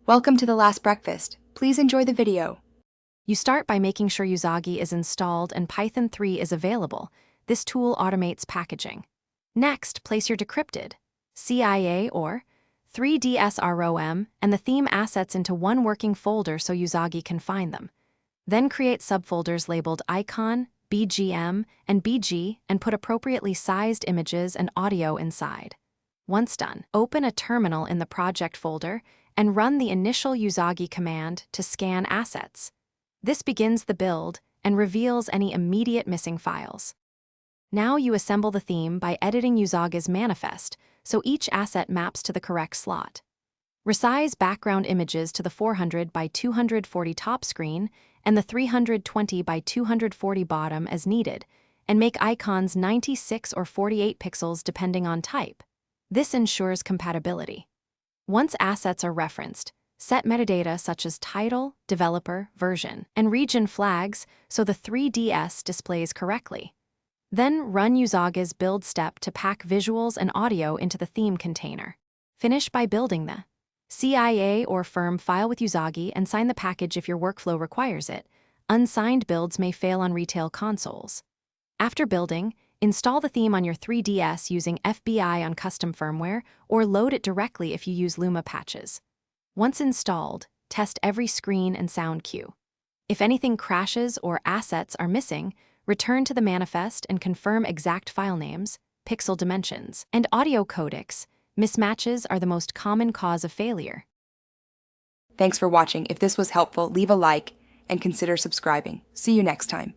Welcome to The Last Breakfast. Please enjoy the video. You start by making sure Usagi is installed and Python 3 is available. This tool automates packaging. Next, place your decrypted CIA or 3DSROM and the theme assets into one working folder so Usagi can find them. Then create subfolders labeled Icon, BGM, and BG and put appropriately sized images and audio inside. Once done, open a terminal in the project folder and run the initial Usagi command to scan assets. This begins the build and reveals any immediate missing files. Now you assemble the theme by editing Usagi's manifest so each asset maps to the correct slot. Resize background images to the 400 by 240 top screen and the 320 by 240 bottom as needed, and make icons 96 or 48 pixels depending on type. This ensures compatibility. Once assets are referenced, set metadata such as title, developer, version, and region flags so the 3DS displays correctly. Then run Usagi's build step to pack visuals and audio into the theme container. Finish by building the CIA or firm file with Usagi and sign the package if your workflow requires it. Unsigned builds may fail on retail consoles. After building, install the theme on your 3DS using FBI on custom firmware or load it directly if you use Luma patches. Once installed, test every screen and sound cue. If anything crashes or assets are missing, return to the manifest and confirm exact file names, pixel dimensions, and audio codecs. Mismatches are the most common cause of failure. Thanks for watching. If this was helpful, leave a like and consider subscribing. See you next time.